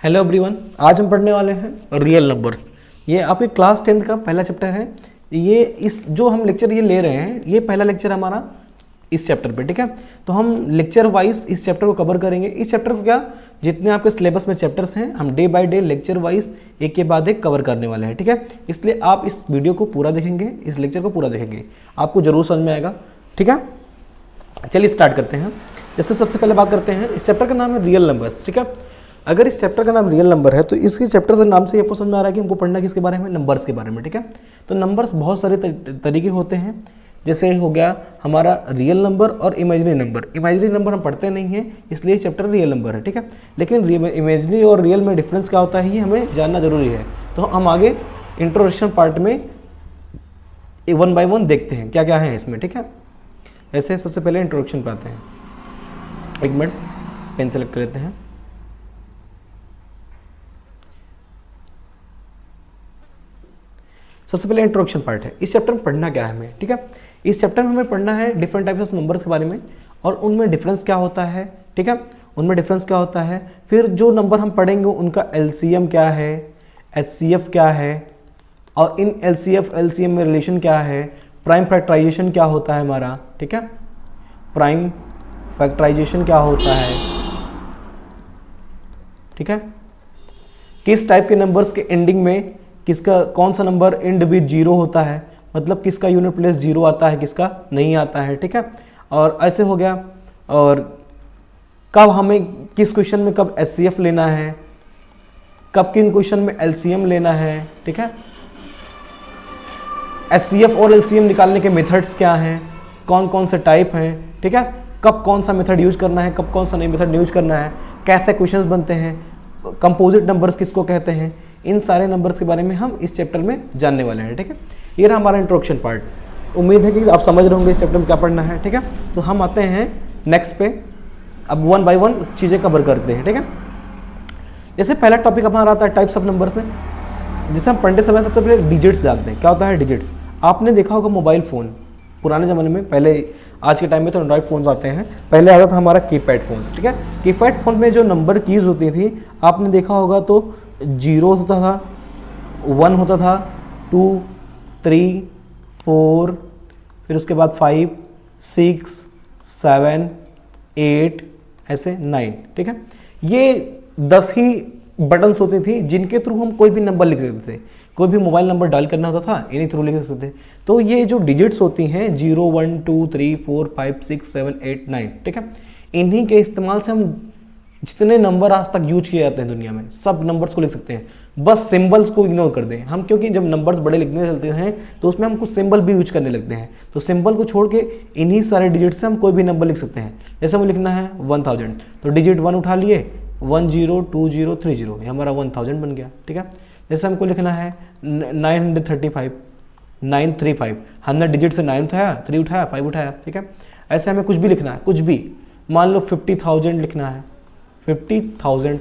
Hello everyone, आज हम पढ़ने वाले हैं रियल नंबर्स। ये आपके क्लास 10th का पहला चैप्टर है। ये इस जो हम लेक्चर ये ले रहे हैं, ये पहला लेक्चर हमारा इस चैप्टर पे, ठीक है। तो हम लेक्चर वाइज इस चैप्टर को कवर करेंगे। इस चैप्टर को क्या, जितने आपके सिलेबस में चैप्टर्स हैं, हम day by day lecture wise एक के बाद एक कवर करने वाले हैं, ठीक है। इसलिए आप इस वीडियो को पूरा देखेंगे, इस लेक्चर को पूरा देखेंगे, आपको जरूर समझ में आएगा, ठीक है। चलिए स्टार्ट करते हैं। जैसे सबसे पहले बात करते हैं, इस चैप्टर का नाम है रियल नंबर्स, ठीक है। अगर इस चैप्टर का नाम रियल नंबर है तो इसके चैप्टर के नाम से ये समझ में आ रहा है कि हमको पढ़ना किसके बारे में, नंबर्स के बारे में, ठीक है। तो नंबर्स बहुत सारे तरीके होते हैं। जैसे हो गया हमारा रियल नंबर और इमेजिनरी नंबर। इमेजिनरी नंबर हम पढ़ते नहीं हैं, इसलिए चैप्टर रियल नंबर है, ठीक है। लेकिन इमेजिनरी और रियल में डिफरेंस क्या होता है ये हमें जानना जरूरी है। तो हम आगे इंट्रोडक्शन पार्ट में वन बाय वन देखते हैं क्या क्या है इसमें, ठीक है। ऐसे सबसे पहले इंट्रोडक्शन पे आते हैं। एक मिनट, पेन सेलेक्ट कर लेते हैं। सबसे पहले इंट्रोडक्शन पार्ट है। इस चैप्टर में पढ़ना क्या है हमें, ठीक है। इस चैप्टर में हमें पढ़ना है डिफरेंट टाइप्स ऑफ नंबर के बारे में और उनमें डिफरेंस क्या होता है, ठीक है। उनमें डिफरेंस क्या होता है, फिर जो नंबर हम पढ़ेंगे उनका एलसीएम क्या है, एचसीएफ क्या है, और इन एलसीएफ एलसीएम में रिलेशन क्या है, प्राइम फैक्टराइजेशन क्या होता है हमारा, ठीक है। प्राइम फैक्टराइजेशन क्या होता है, ठीक है। किस टाइप के नंबर्स के एंडिंग में किसका कौन सा नंबर एंड विद जीरो होता है, मतलब किसका यूनिट प्लेस जीरो आता है, किसका नहीं आता है, ठीक है। और ऐसे हो गया। और कब हमें किस क्वेश्चन में कब एचसीएफ लेना है, कब किन क्वेश्चन में एलसीएम लेना है, ठीक है। एचसीएफ और एलसीएम निकालने के मेथड्स क्या हैं, कौन कौन से टाइप हैं, ठीक है। कब कौन सा मेथड यूज करना है, कब कौन सा नहीं मेथड यूज करना है, कैसे क्वेश्चंस बनते हैं, कंपोजिट नंबर्स किसको कहते हैं, इन सारे नंबर्स के बारे में हम इस चैप्टर में जानने वाले हैं, ठीक है। ये रहा हमारा इंट्रोडक्शन पार्ट। उम्मीद है कि आप समझ रहे होंगे इस चैप्टर में क्या पढ़ना है, ठीक है। तो हम आते हैं नेक्स्ट पे। अब वन बाय वन चीज़ें कवर करते हैं, ठीक है। जैसे पहला टॉपिक हमारा आता है टाइप्स ऑफ नंबर्स में, जिसे हम पढ़ते समय सबसे पहले डिजिट्स जानते हैं। क्या होता है डिजिट्स, आपने देखा होगा मोबाइल फ़ोन पुराने ज़माने में, पहले आज के टाइम में तो एंड्रॉइड फ़ोन्स आते हैं, पहले आता था हमारा कीपैड फ़ोन्स, ठीक है। कीपैड फ़ोन में जो नंबर कीज़ होती थी आपने देखा होगा तो 0 होता था, 1 होता था, 2, 3, 4, फिर उसके बाद 5, 6, 7, 8, ऐसे 9, ठीक है। ये 10 ही बटन्स होती थी जिनके थ्रू हम कोई भी नंबर लिख सकते थे। कोई भी मोबाइल नंबर डायल करना होता था इन्हीं थ्रू लिख सकते थे। तो ये जो डिजिट्स होती हैं 0, 1, 2, 3, 4, 5, 6, 7, 8, 9, ठीक है। इन्हीं के इस्तेमाल से हम जितने नंबर आज तक यूज किए जाते हैं दुनिया में सब नंबर्स को लिख सकते हैं। बस सिंबल्स को इग्नोर कर दें हम, क्योंकि जब नंबर्स बड़े लिखने चलते हैं तो उसमें हम कुछ सिंबल भी यूज करने लगते हैं। तो सिंबल को छोड़ के इन्हीं सारे डिजिट से हम कोई भी नंबर लिख सकते हैं। जैसे हमें लिखना है 1000, तो डिजिट 1 उठा लिए, 102030, ये हमारा 1000 बन गया, ठीक है। जैसे हमको लिखना है 935, 935, हमने डिजिट से 9 उठाया, 3 उठाया, 5 उठाया, ठीक है। ऐसे हमें कुछ भी लिखना है, कुछ भी, मान लो 50,000 लिखना है, 50,000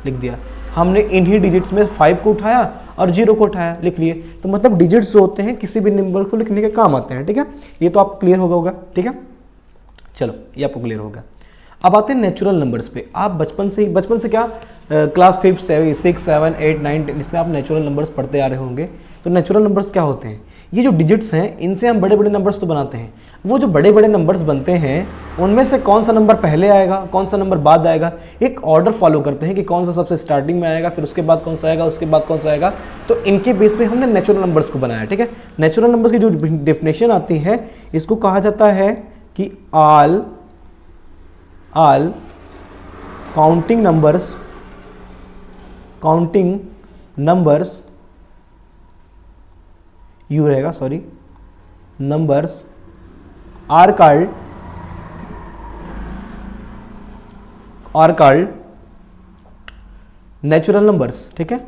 लिख दिया हमने। इन्हीं डिजिट्स में 5 को उठाया और 0 को उठाया, लिख लिए। तो मतलब डिजिट्स जो होते हैं किसी भी नंबर को लिखने के काम आते हैं, ठीक है। ये तो आप क्लियर होगा, ठीक है। चलो ये आपको क्लियर होगा। अब आते हैं नेचुरल नंबर्स पे। आप बचपन से क्या क्लास 5, 6, 7, 8, 9, 10 इसमें आप नेचुरल नंबर्स पढ़ते आ रहे होंगे। तो नेचुरल नंबर्स क्या होते हैं, ये जो डिजिट्स हैं इनसे हम बड़े बड़े नंबर्स तो बनाते हैं। वो जो बड़े बड़े नंबर्स बनते हैं उनमें से कौन सा नंबर पहले आएगा, कौन सा नंबर बाद आएगा, एक ऑर्डर फॉलो करते हैं कि कौन सा सबसे स्टार्टिंग में आएगा, फिर उसके बाद कौन सा आएगा, उसके बाद कौन सा आएगा। तो इनके बेस पे हमने नेचुरल नंबर्स को बनाया, ठीक है। नेचुरल नंबर्स की जो डेफिनेशन आती है इसको कहा जाता है कि ऑल काउंटिंग नंबर्स यू रहेगा, sorry, numbers are called natural numbers, ठीक है।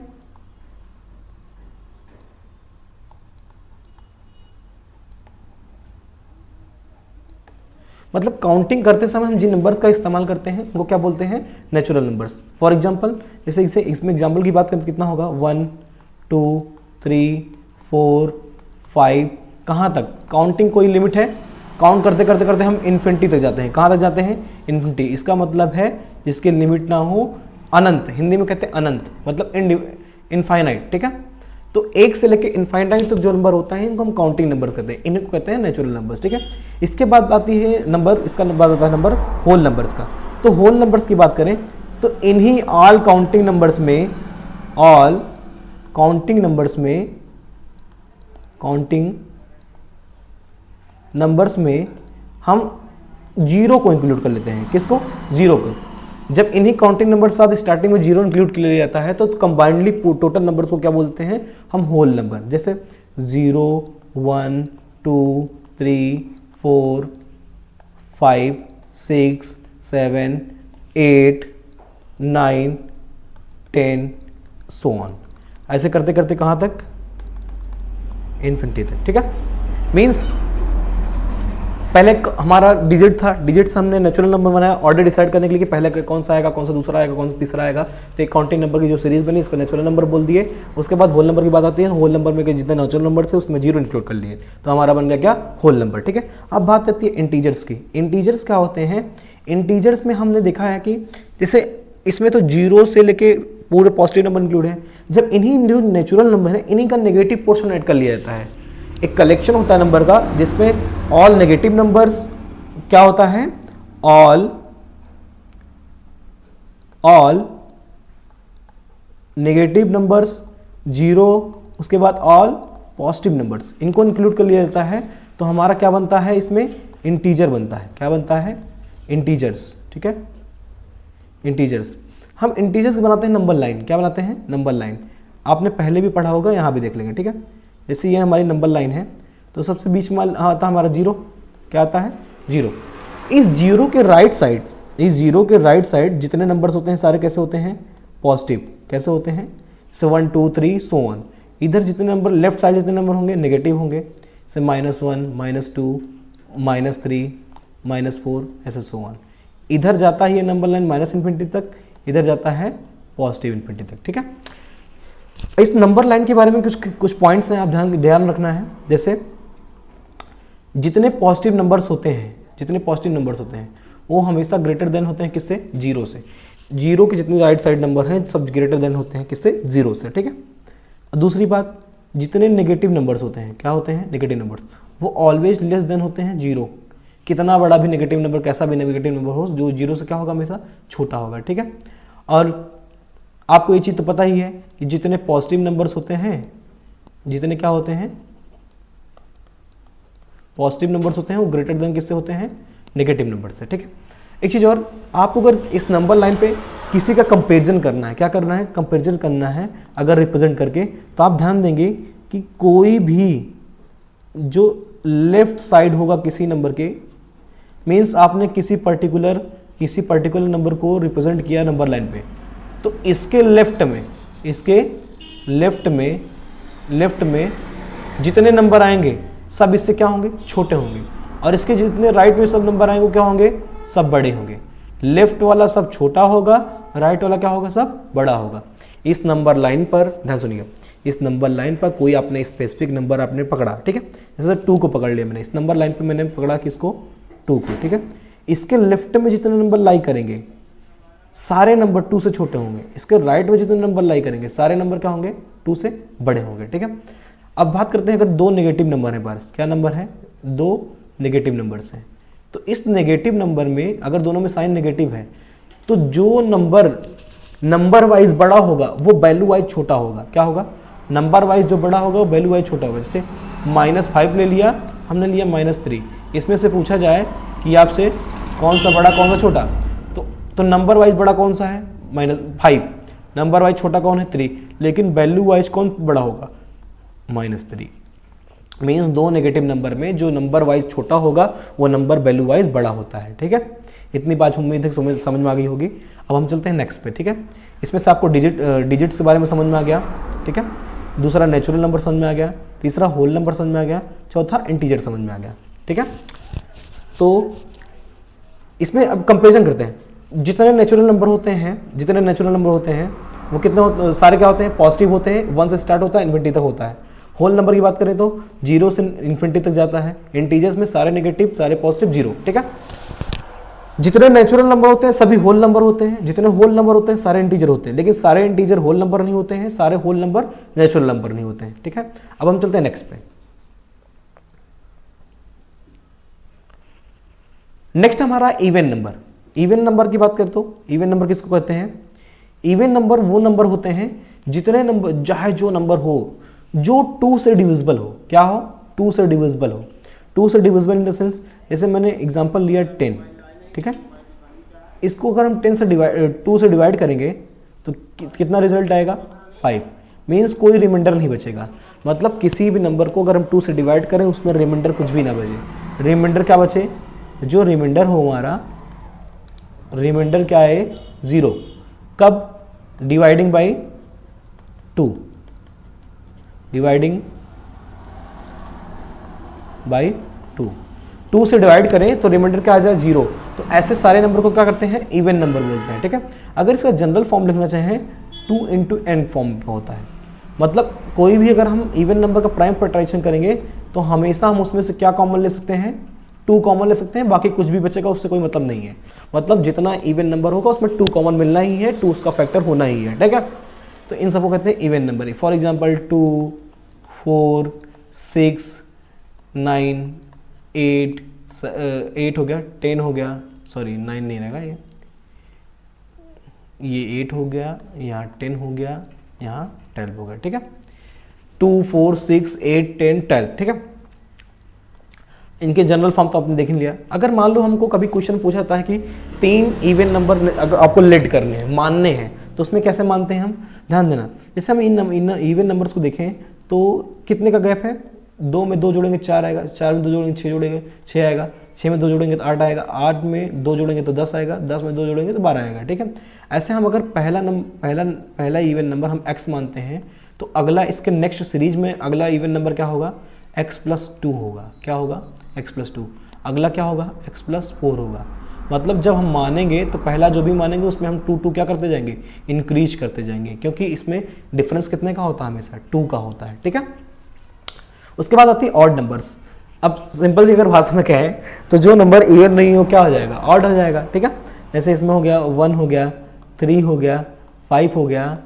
मतलब काउंटिंग करते समय हम जिन नंबर्स का इस्तेमाल करते हैं वो क्या बोलते हैं, नेचुरल नंबर्स। फॉर एग्जांपल जैसे इसे इसमें एग्जांपल की बात करें तो कितना होगा, 1, 2, 3, 4, 5, कहाँ तक काउंटिंग कोई लिमिट है, काउंट करते करते करते हम इन्फिनिटी तक जाते हैं। कहाँ तक जाते हैं, इन्फिनिटी। इसका मतलब है जिसकी लिमिट ना हो अनंत, हिंदी में कहते हैं अनंत, मतलब इनफाइनाइट, ठीक है। तो 1 से लेके इनफाइनाइट तक जो नंबर होता है इनको हम काउंटिंग नंबर कहते हैं, इन्हीं को कहते हैं नेचुरल नंबर्स, ठीक है। इसके बाद आती है नंबर, इसका बाद आता है नंबर होल नंबर्स का। तो होल नंबर्स की बात करें तो इन्हीं ऑल काउंटिंग नंबर्स में, ऑल काउंटिंग नंबर्स में हम जीरो को इंक्लूड कर लेते हैं। किसको? जीरो को। जब इन्हीं काउंटिंग नंबर के साथ स्टार्टिंग में जीरो इंक्लूड कर लिया जाता है तो कंबाइंडली टोटल नंबर्स को क्या बोलते हैं हम? Whole number. जैसे 0 1 2 3 4 5 6 7 8 9 10 सो ऑन, ऐसे करते करते कहाँ तक? इन्फिनिटी तक, ठीक है। मीन्स पहले हमारा डिजिट था, डिजिट से हमने नेचुरल नंबर बनाया ऑर्डर डिसाइड करने के लिए कि पहले कौन सा आएगा, कौन सा दूसरा आएगा, कौन सा तीसरा आएगा। तो एक काउंटिंग नंबर की जो सीरीज बनी इसको नेचुरल नंबर बोल दिए। उसके बाद होल नंबर की बात आती है, होल नंबर में जितने नेचुरल नंबर थे उसमें जीरो इंक्लूड कर लिए, तो हमारा बन गया क्या? होल नंबर, ठीक है। अब बात आती है इंटीजर्स की। इंटीजर्स क्या होते हैं? इंटीजर्स में हमने देखा है कि जैसे इसमें तो जीरो से लेके पूरे पॉजिटिव नंबर इंक्लूड है। जब इन्हीं जो नेचुरल नंबर है इन्हीं का नेगेटिव पोर्शन ऐड कर लिया जाता है। एक कलेक्शन होता है नंबर का जिसमें ऑल नेगेटिव नंबर्स क्या होता है? ऑल नेगेटिव नंबर्स जीरो, उसके बाद ऑल पॉजिटिव नंबर्स, इनको इंक्लूड कर लिया जाता है। तो हमारा क्या बनता है? इसमें इंटीजर बनता है। क्या बनता है? इंटीजर्स, ठीक है। इंटीजर्स, हम इंटीजर्स बनाते हैं नंबर लाइन। क्या बनाते हैं? Number line. आपने पहले भी पढ़ा होगा, यहाँ भी देख लेंगे, ठीक है। जैसे ये हमारी नंबर लाइन है तो सबसे बीच में आता है हमारा जीरो। क्या आता है? जीरो। इस जीरो के राइट साइड, इस जीरो के राइट साइड जितने नंबर्स होते हैं सारे कैसे होते हैं? पॉजिटिव। कैसे होते हैं? जैसे 1 2 3 सो ऑन। इधर जितने नंबर लेफ्ट साइड जितने नंबर होंगे नेगेटिव होंगे, जैसे -1 -2 -3 -4 ऐसे सो ऑन। इधर जाता है ये नंबर लाइन माइनस इन्फिनिटी तक, इधर जाता है पॉजिटिव इन्फिनिटी तक, ठीक है। इस नंबर लाइन के बारे में कुछ पॉइंट्स हैं, आप ध्यान रखना है। जैसे जितने पॉजिटिव नंबर्स होते हैं वो हमेशा ग्रेटर देन होते हैं किससे? जीरो से। जीरो के जितने राइट साइड नंबर हैं सब ग्रेटर देन होते हैं किससे? जीरो से, ठीक है। दूसरी बात, जितने नेगेटिव नंबर्स होते हैं, क्या होते हैं? नेगेटिव नंबर्स, वो ऑलवेज लेस देन होते हैं जीरो। कितना बड़ा भी नेगेटिव नंबर, कैसा भी नेगेटिव नंबर हो, जो जीरो से क्या होगा? हमेशा छोटा होगा, ठीक है। और आपको ये चीज़ तो पता ही है कि जितने पॉजिटिव नंबर्स होते हैं, जितने क्या होते हैं? पॉजिटिव नंबर्स होते हैं वो ग्रेटर देन किससे होते हैं? नेगेटिव नंबर से, ठीक है। एक चीज़ और, आपको अगर इस नंबर लाइन पे किसी का कंपैरिजन करना है, क्या करना है? कंपैरिजन करना है अगर रिप्रेजेंट करके, तो आप ध्यान देंगे कि कोई भी जो लेफ्ट साइड होगा किसी नंबर के, मीन्स आपने किसी पर्टिकुलर नंबर को रिप्रेजेंट किया नंबर लाइन पे, तो इसके लेफ्ट में जितने नंबर आएंगे सब इससे क्या होंगे? छोटे होंगे। और इसके जितने राइट में सब नंबर आएंगे वो क्या होंगे? सब बड़े होंगे। लेफ्ट वाला सब छोटा होगा, राइट वाला क्या होगा? सब बड़ा होगा। इस नंबर लाइन पर ध्यान सुनिए, इस नंबर लाइन पर कोई आपने स्पेसिफिक नंबर आपने पकड़ा, ठीक है। जैसे 2 को पकड़ लिया मैंने, इस नंबर लाइन पर मैंने पकड़ा किसको? 2 को, ठीक है। इसके लेफ्ट में जितने नंबर लाई करेंगे सारे नंबर 2 से छोटे होंगे। इसके राइट में जितने नंबर लाई करेंगे सारे नंबर क्या होंगे? 2 से बड़े होंगे, ठीक है। अब बात करते हैं अगर 2 नेगेटिव नंबर है पास, क्या नंबर है? 2 नेगेटिव नंबर्स हैं। तो इस नेगेटिव नंबर में अगर दोनों में साइन नेगेटिव है तो जो नंबर वाइज बड़ा होगा वो वैल्यू वाइज छोटा होगा। क्या होगा? नंबर वाइज जो बड़ा होगा वो वैल्यू वाइज छोटा होगा। जैसे -5 ले लिया, हमने लिया -3। इसमें से पूछा जाए कि आपसे कौन सा बड़ा कौन सा छोटा, तो नंबर वाइज बड़ा कौन सा है? -5। नंबर वाइज छोटा कौन है? 3। लेकिन वैल्यू वाइज कौन बड़ा होगा? -3। मीन्स 2 नेगेटिव नंबर में जो नंबर वाइज छोटा होगा वो नंबर वैल्यू वाइज बड़ा होता है, ठीक है। इतनी बात उम्मीद है समझ में आ गई होगी। अब हम चलते हैं नेक्स्ट पे, ठीक है। इसमें से आपको डिजिट्स के बारे में समझ में आ गया, ठीक है। दूसरा नेचुरल नंबर समझ में आ गया, तीसरा होल नंबर समझ में आ गया, चौथा इंटीजर समझ में आ गया, ठीक है। तो इसमें अब कंपेरिजन करते हैं। जितने नेचुरल नंबर होते हैं वो कितने सारे क्या होते हैं? पॉजिटिव होते हैं। 1 से स्टार्ट होता है, इन्फिनिटी तक होता है। होल नंबर की बात करें तो 0 से इन्फिनिटी तक जाता है। इंटीजर्स में सारे नेगेटिव, सारे पॉजिटिव, 0, ठीक है। जितने नेचुरल नंबर होते हैं सभी होल नंबर होते हैं, जितने होल नंबर होते हैं सारे इंटीजर होते हैं, लेकिन सारे इंटीजर होल नंबर नहीं होते हैं, सारे होल नंबर नेचुरल नंबर नहीं होते हैं। ठीक है, अब हम चलते हैं नेक्स्ट पे। नेक्स्ट हमारा इवन नंबर। इवन नंबर की बात करें तो इवन नंबर किसको कहते हैं? इवन नंबर वो नंबर होते हैं जितने नंबर, चाहे जो नंबर हो जो 2 से डिविजिबल हो। क्या हो? 2 से डिविजिबल हो। 2 से डिविजिबल इन द सेंस, जैसे मैंने एग्जांपल लिया 10, ठीक है, इसको अगर हम 2 से डिवाइड करेंगे तो कितना रिजल्ट आएगा? 5। मीन्स कोई रिमाइंडर नहीं बचेगा। मतलब किसी भी नंबर को अगर हम 2 से डिवाइड करें उसमें रिमाइंडर कुछ भी ना बचे। रिमाइंडर क्या बचे? जो रिमाइंडर हो हमारा, रिमाइंडर क्या है? 0। कब? डिवाइडिंग बाई 2, डिवाइडिंग बाई 2 से डिवाइड करें तो रिमाइंडर क्या आ जाए? 0। तो ऐसे सारे नंबर को क्या करते हैं? इवन नंबर बोलते हैं। ठीक है, अगर इसका जनरल फॉर्म लिखना चाहें 2 इंटू एन फॉर्म का होता है। मतलब कोई भी अगर हम इवन नंबर का प्राइम फैक्टराइजेशन करेंगे तो हमेशा हम उसमें से क्या कॉमन ले सकते हैं? 2 कॉमन ले सकते हैं, बाकी कुछ भी बचेगा उससे कोई मतलब नहीं है। मतलब जितना इवन नंबर होगा उसमें 2 कॉमन मिलना ही है, 2 उसका फैक्टर होना ही है। ठीक है, तो इन सबको कहते हैं इवन नंबर। फॉर एग्जाम्पल 2, 4, 6, 9, 8 हो गया, 10 हो गया, सॉरी 9 नहीं रहेगा, ये 8 हो गया, यहाँ 10 हो गया, यहाँ 12 हो गया। ठीक है, 2, 4, 6, 8, 10, 12। ठीक है, इनके जनरल फॉर्म तो आपने देख लिया। अगर मान लो हमको कभी क्वेश्चन पूछा था कि 3 इवन नंबर अगर आपको लेट करने हैं, मानने हैं, तो उसमें कैसे मानते हैं हम? ध्यान देना, जैसे हम इन इवन नंबर्स को देखें तो कितने का गैप है? 2 में 2 जोड़ेंगे 4 आएगा, 4 में 2 जोड़ेंगे 6 जोड़ेंगे 6 आएगा, 6 में 2 जोड़ेंगे तो 8 आएगा, 8 में 2 जोड़ेंगे तो 10 आएगा, 10 में 2 जोड़ेंगे तो 12 आएगा। ठीक है, ऐसे हम अगर पहला इवन नंबर हम x मानते हैं तो अगला इसके नेक्स्ट सीरीज में अगला इवन नंबर क्या होगा? x+2 होगा। क्या होगा? x+2। अगला क्या होगा? x+4 होगा। मतलब जब हम मानेंगे तो पहला जो भी मानेंगे उसमें हम 2 क्या करते जाएंगे? इंक्रीज करते जाएंगे, क्योंकि इसमें डिफरेंस कितने का होता है? हमेशा 2 का होता है। ठीक है, उसके बाद आती है ऑड नंबर्स। अब सिंपल सी अगर भाषा में कहें तो जो नंबर इवन नहीं हो क्या हो जाएगा? ऑड हो जाएगा। ठीक है, जैसे इसमें हो गया 1 हो गया, 3 हो गया, 5 हो गया,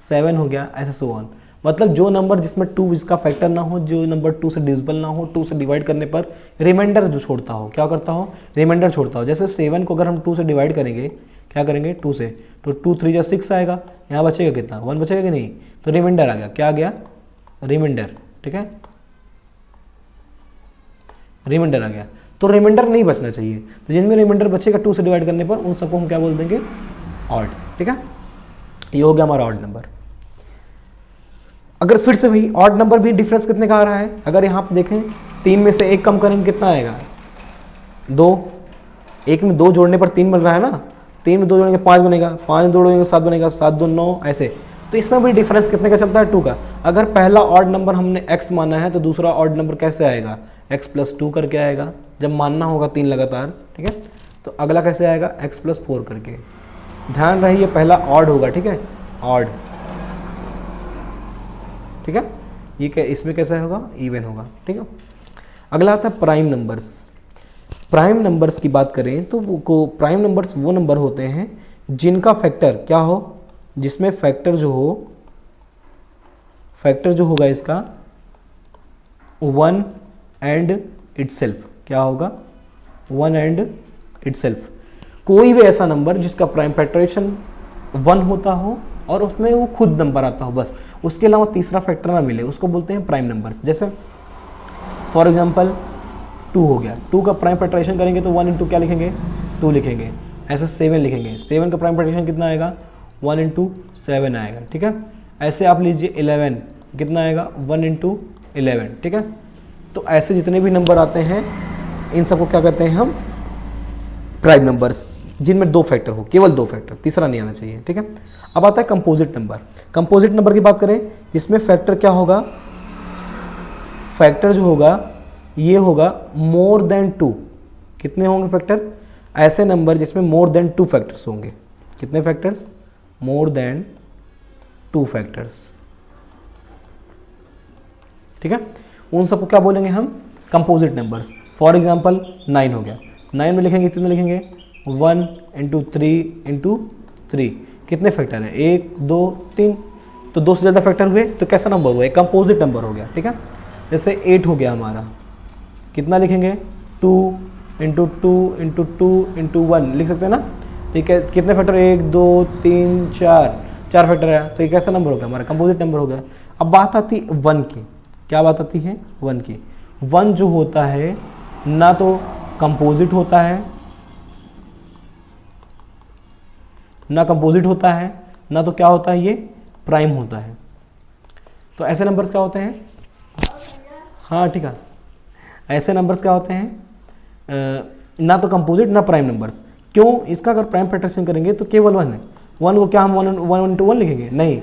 7 हो गया, ऐसे सो ऑन। मतलब जो नंबर जिसमें 2 इसका फैक्टर ना हो, जो नंबर 2 से डिविजिबल ना हो, 2 से डिवाइड करने पर रिमाइंडर जो छोड़ता हो, क्या करता हो? रिमाइंडर छोड़ता हो। जैसे 7 को अगर हम 2 से डिवाइड करेंगे, क्या करेंगे? 2 से, तो 2 3 जा 6 आएगा, यहाँ बचेगा कितना? 1 बचेगा कि नहीं? तो रिमाइंडर आ गया। क्या आ गया? रिमाइंडर। ठीक है, रिमाइंडर आ गया। तो रिमाइंडर नहीं बचना चाहिए, तो जिनमें रिमाइंडर बचेगा 2 से डिवाइड करने पर उन सबको हम क्या बोल देंगे? ऑड। ठीक है, ये हो गया हमारा ऑड नंबर। अगर फिर से वही ऑड नंबर भी डिफरेंस कितने का आ रहा है? अगर यहाँ पे देखें 3 में से 1 कम करेंगे कितना आएगा? 2। 1 में 2 जोड़ने पर 3 बन रहा है ना, 3 में 2 जोड़ेंगे 5 बनेगा, 5 में 2 जोड़ेंगे 7 बनेगा, 7 2 9, ऐसे। तो इसमें भी डिफरेंस कितने का चलता है? 2 का। अगर पहला ऑड नंबर हमने x माना है तो दूसरा ऑड नंबर कैसे आएगा? x+2 करके आएगा, जब मानना होगा 3 लगातार। ठीक है, तो अगला कैसे आएगा? x+4 करके। ध्यान रहे ये पहला ऑड होगा। ठीक है, ऑड। ठीक है, ये इसमें कैसा होगा? इवन होगा। ठीक है, अगला आता है प्राइम नंबर्स। प्राइम नंबर्स की बात करें तो प्राइम नंबर्स वो नंबर होते हैं जिनका फैक्टर क्या हो? जिसमें फैक्टर जो होगा इसका 1 एंड इटसेल्फ। क्या होगा? 1 एंड इटसेल्फ। कोई भी ऐसा नंबर जिसका प्राइम फैक्टराइजेशन 1 होता हो और उसमें वो खुद नंबर आता हो, बस उसके अलावा तीसरा फैक्टर ना मिले, उसको बोलते हैं प्राइम नंबर्स। जैसे फॉर एग्जांपल 2 हो गया, 2 का प्राइम फैक्टराइजेशन करेंगे तो 1 इंटू क्या लिखेंगे? 2 लिखेंगे। ऐसे 7 लिखेंगे, 7 का प्राइम फैक्टराइजेशन कितना आएगा? 1 इंटू 7 आएगा। ठीक है, ऐसे आप लीजिए 11, कितना आएगा? 1 इंटू 11। ठीक है, तो ऐसे जितने भी नंबर आते हैं इन सबको क्या कहते हैं हम? प्राइम नंबर्स, जिनमें 2 फैक्टर हो, केवल 2 फैक्टर, तीसरा नहीं आना चाहिए। ठीक है, अब आता है कंपोजिट नंबर। कंपोजिट नंबर की बात करें जिसमें फैक्टर क्या होगा? फैक्टर जो होगा ये होगा मोर देन 2। कितने होंगे फैक्टर? ऐसे नंबर जिसमें मोर देन 2 फैक्टर्स होंगे। कितने फैक्टर्स? More than 2 factors. ठीक है, उन सबको क्या बोलेंगे हम? Composite numbers. फॉर एग्जांपल 9 हो गया, 9 में लिखेंगे कितने लिखेंगे? 1 इंटू 3 इंटू 3, कितने फैक्टर है? 1 2 3, तो 2 से ज़्यादा फैक्टर हुए तो कैसा नंबर हुआ? एक कंपोजिट नंबर हो गया, ठीक है। जैसे 8 हो गया हमारा, कितना लिखेंगे? 2 इंटू 2 इंटू 2 इंटू 1 लिख सकते हैं ना, ठीक है। कितने फैक्टर? 1 2 3 4 फैक्टर है, तो ये कैसा नंबर हो गया? हमारा कंपोजिट नंबर हो गया। अब बात आती 1 की, क्या बात आती है? 1 की। 1 जो होता है ना तो कंपोजिट होता है, ना कंपोजिट होता है, ना तो क्या होता है, ये प्राइम होता है। तो ऐसे नंबर्स क्या होते हैं? हाँ ठीक है, ऐसे नंबर्स क्या होते हैं? ना तो कंपोजिट ना प्राइम नंबर्स। क्यों? इसका अगर प्राइम फैक्टराइजेशन करेंगे तो केवल 1 है, 1 को क्या हम 1 इंटू 1 लिखेंगे? नहीं।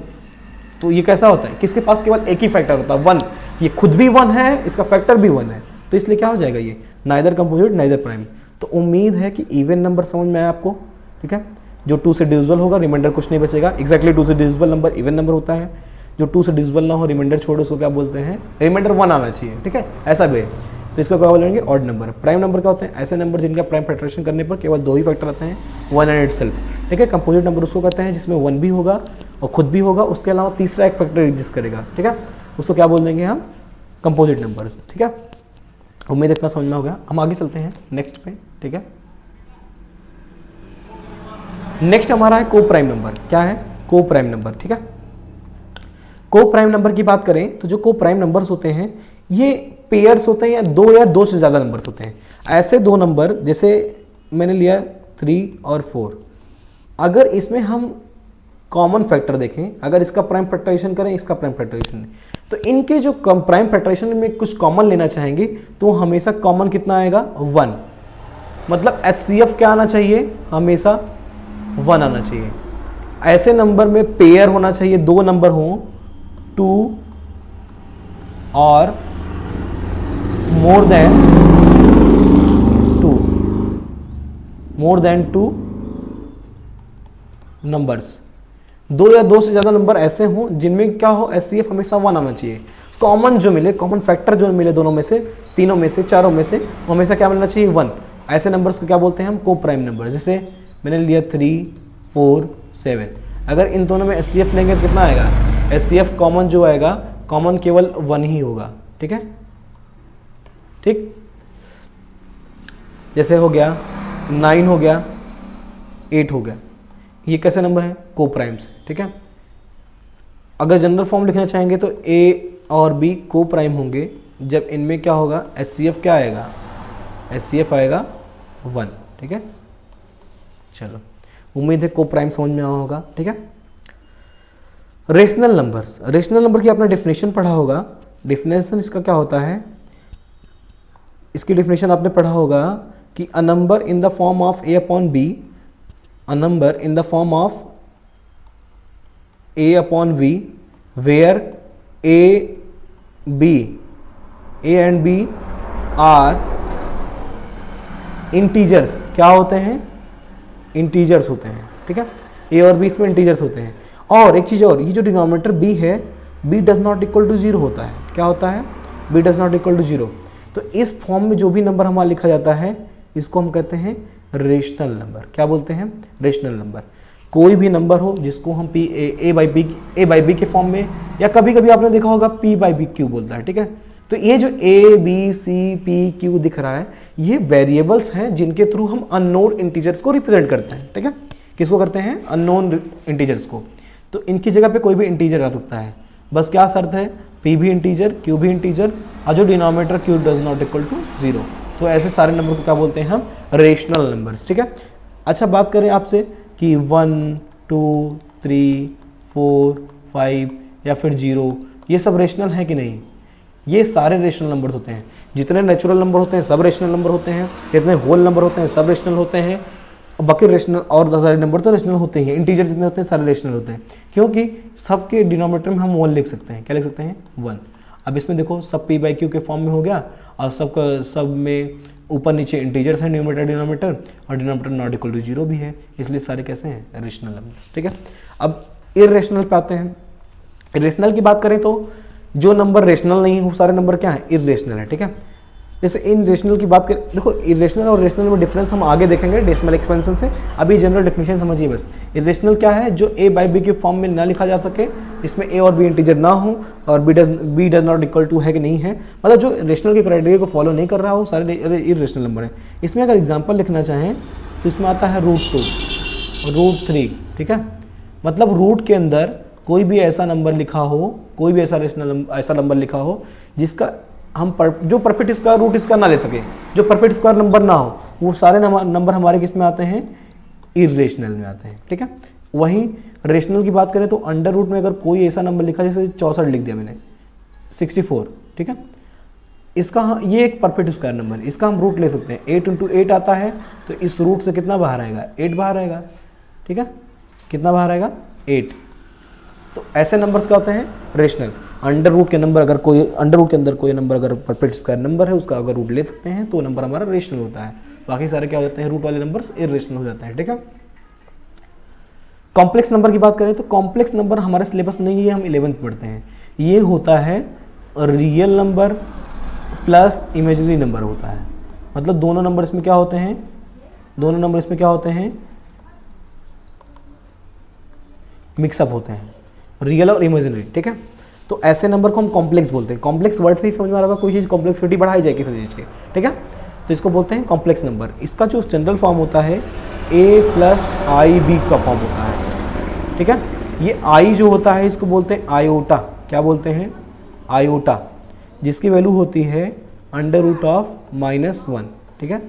तो ये कैसा होता है? किसके पास केवल एक ही फैक्टर होता है? 1। ये खुद भी 1 है, इसका फैक्टर भी 1 है, तो इसलिए क्या हो जाएगा? ये नाइदर कंपोजिट नाइदर प्राइम। तो उम्मीद है कि इवन नंबर समझ में आया आपको, ठीक है। जो 2 से डिविजिबल होगा, रिमाइंडर कुछ नहीं बचेगा। एक्जैक्टली 2 से डिविजिबल नंबर इवन नंबर होता है। जो 2 से डिविजिबल ना हो, रिमाइंडर छोड़ो, उसको क्या बोलते हैं? रिमाइंडर 1 आना चाहिए, ठीक है, ऐसा भी है। तो इसको क्या बोलेंगे? Odd number. प्राइम नंबर क्या होते हैं? ऐसे नंबर जिनका प्राइम फैक्टराइजेशन करने पर केवल 2 ही फैक्टर आते हैं, 1 एंड इटसेल्फ, ठीक है। कंपोजिट नंबर उसको कहते हैं जिसमें 1 भी होगा और खुद भी होगा, उसके अलावा तीसरा एक फैक्टर एग्जिस्ट करेगा, ठीक है। उसको क्या बोल देंगे हम? कंपोजिट नंबर्स, ठीक है। उम्मीद इतना समझ में हो गया। हम आगे चलते हैं नेक्स्ट पे, ठीक है। नेक्स्ट हमारा है को प्राइम नंबर। क्या है? को प्राइम नंबर, ठीक है। को प्राइम नंबर की बात करें तो जो को प्राइम नंबर्स होते हैं ये पेयर्स होते हैं या 2 या 2 से ज़्यादा नंबर्स होते हैं। ऐसे 2 नंबर, जैसे मैंने लिया 3 और 4, अगर इसमें हम कॉमन फैक्टर देखें, अगर इसका प्राइम फैक्टराइजेशन करें, इसका प्राइम फैक्टराइजेशन, तो इनके जो प्राइम फैक्टराइजेशन में कुछ कॉमन लेना चाहेंगे तो हमेशा कॉमन कितना आएगा? 1। मतलब HCF क्या आना चाहिए? हमेशा 1 आना चाहिए। ऐसे नंबर में पेयर होना चाहिए, 2 नंबर हों, 2 और मोर देन 2 नंबर्स। 2 या 2 से ज़्यादा नंबर ऐसे हों जिनमें क्या हो? HCF हमेशा 1 आना चाहिए। कॉमन जो मिले, कॉमन फैक्टर जो मिले दोनों में से, तीनों में से, चारों में से, हमेशा क्या मिलना चाहिए? 1। ऐसे नंबर्स को क्या बोलते हैं हम? को प्राइम नंबर। जैसे मैंने लिया 3 4 7, अगर इन दोनों में HCF लेंगे तो कितना आएगा? HCF कॉमन जो आएगा, कॉमन केवल 1 ही होगा, ठीक है। ठीक, जैसे हो गया 9 हो गया, 8 हो गया, ये कैसे नंबर है? को प्राइम से, ठीक है। अगर जनरल फॉर्म लिखना चाहेंगे तो A और B को प्राइम होंगे जब इनमें क्या होगा? HCF क्या आएगा? HCF आएगा 1, ठीक है। चलो, उम्मीद है को प्राइम समझ में आया होगा, ठीक है। Rational numbers. रेशनल नंबर की आपने डेफिनेशन पढ़ा होगा। डेफिनेशन इसका क्या होता है? इसकी डेफिनेशन आपने पढ़ा होगा कि a number in the form of A upon B, a number in the form of A upon B where A and B are integers. क्या होते हैं? इंटीजर्स होते हैं, ठीक है। A और B इसमें इंटीजर्स होते हैं। और एक चीज़ और, ये जो डिनोमिनेटर B है, B does not equal to 0 होता है। क्या होता है? B does not equal to 0। तो इस फॉर्म में जो भी नंबर हमारा लिखा जाता है इसको हम कहते हैं रेशनल नंबर। क्या बोलते हैं? Rational number. कोई भी नंबर हो जिसको हम ए बाई बी के फॉर्म में, या कभी कभी आपने देखा होगा P बाई बी क्यू बोलता है, ठीक है। तो ये जो A B C P Q दिख रहा है, ये वेरिएबल्स हैं जिनके थ्रू हम अननोन इंटीजर्स को रिप्रेजेंट करते हैं, ठीक है। किसको करते हैं? अननोन इंटीजर्स को। तो इनकी जगह पे कोई भी इंटीजर आ सकता है, बस क्या शर्त है? P भी इंटीजर, Q भी इंटीजर, और जो denominator Q does not equal to 0। तो ऐसे सारे नंबर को क्या बोलते हैं हम? रेशनल नंबर्स, ठीक है। अच्छा, बात करें आपसे कि 1 2 3 4 5 या फिर 0, ये सब रेशनल है कि नहीं? ये सारे रेशनल नंबर्स होते हैं। जितने नेचुरल नंबर होते हैं सब रेशनल नंबर होते हैं, जितने होल नंबर होते हैं सब रेशनल होते हैं, बाकी रेशनल और सारे नंबर तो रेशनल होते ही हैं। इंटीजर जितने होते हैं सारे रेशनल होते हैं, क्योंकि सबके डिनोमिनेटर में हम 1 लिख सकते हैं। क्या लिख सकते हैं? 1। अब इसमें देखो, सब P बाई क्यू के फॉर्म में हो गया, और सब में ऊपर नीचे इंटीजर्स हैं, न्यूमरेटर डिनोमिनेटर, और डिनोमिनेटर नॉट इक्वल टू 0 भी है, इसलिए सारे कैसे हैं? रेशनल नंबर, ठीक है। अब इर्रेशनल पे आते हैं। इर्रेशनल की बात करें तो जो नंबर रेशनल नहीं है वो सारे नंबर क्या है? इर्रेशनल है, ठीक है। जैसे इन रेशनल की बात करें, देखो इरेशनल और रेशनल में डिफरेंस हम आगे देखेंगे डेसिमल एक्सपेंशन से, अभी जनरल डेफिनेशन समझिए बस। इरेशनल क्या है, जो a बाई बी के फॉर्म में ना लिखा जा सके, इसमें a और b इंटीजर ना हो और b does not equal to है कि नहीं है, मतलब जो रेशनल के क्राइटेरिया को फॉलो नहीं कर रहा हो, सारे इरेशनल नंबर है। इसमें अगर एग्जाम्पल लिखना चाहें तो इसमें आता है √2, √3, ठीक है। मतलब रूट के अंदर कोई भी ऐसा नंबर लिखा हो, कोई भी ऐसा नंबर लिखा हो जिसका हम जो परफेक्ट स्क्वायर रूट इसका ना ले सके, जो परफेक्ट स्क्वायर नंबर ना हो, वो सारे नंबर हमारे किस में आते हैं, इरेशनल में आते हैं, ठीक है। वहीं रेशनल की बात करें तो अंडर रूट में अगर कोई ऐसा नंबर लिखा, जैसे 64 लिख दिया मैंने, 64, ठीक है, इसका ये एक परफेक्ट स्क्वायर नंबर, इसका हम रूट ले सकते हैं। 8 × 8 आता है, तो इस रूट से कितना बाहर आएगा, 8 बाहर आएगा, ठीक है। कितना बाहर आएगा, 8। तो ऐसे नंबर्स क्या होते हैं, रेशनल। अंडर रूट के अंदर कोई नंबर अगर परफेक्ट स्क्वायर नंबर है, उसका अगर रूट ले सकते हैं तो नंबर हमारा रेशनल होता है। बाकी सारे क्या हो जाते हैं, रूट वाले नंबर्स इरेशनल हो जाते हैं, ठीक है। कॉम्प्लेक्स नंबर की बात करें तो कॉम्प्लेक्स नंबर हमारे सिलेबस में नहीं है, हम 11th पढ़ते हैं। ये होता है real number plus imaginary number होता है। मतलब दोनों नंबर इसमें क्या होते हैं, मिक्सअप होते हैं, रियल और इमेजिनरी, ठीक है। तो ऐसे नंबर को हम कॉम्प्लेक्स बोलते हैं। कॉम्प्लेक्स वर्ड से ही समझ में आ रहा होगा, कोई चीज़ कॉम्प्लेक्सिटी बढ़ाई जाए किसी चीज़ की, ठीक है, तो इसको बोलते हैं कॉम्प्लेक्स नंबर। इसका जो जनरल फॉर्म होता है a + IB का फॉर्म होता है, ठीक है। ये i जो होता है इसको बोलते हैं आयोटा, क्या बोलते हैं, आयोटा, जिसकी वैल्यू होती है √(-1), ठीक है।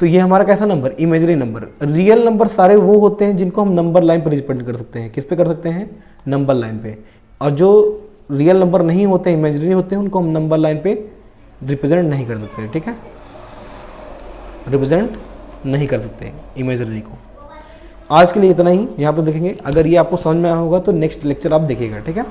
तो ये हमारा कैसा number, imaginary number. Real number सारे वो होते हैं जिनको हम नंबर लाइन पर रिप्रेजेंट कर सकते हैं। किस पे कर सकते हैं, नंबर लाइन पे। और जो रियल नंबर नहीं होते, इमेजिनरी होते हैं, उनको हम नंबर लाइन पे रिप्रेजेंट नहीं कर सकते, ठीक है, रिप्रेजेंट नहीं कर सकते इमेजिनरी को। आज के लिए इतना ही, यहाँ तो देखेंगे। अगर ये आपको समझ में आया होगा तो नेक्स्ट लेक्चर आप देखिएगा, ठीक है।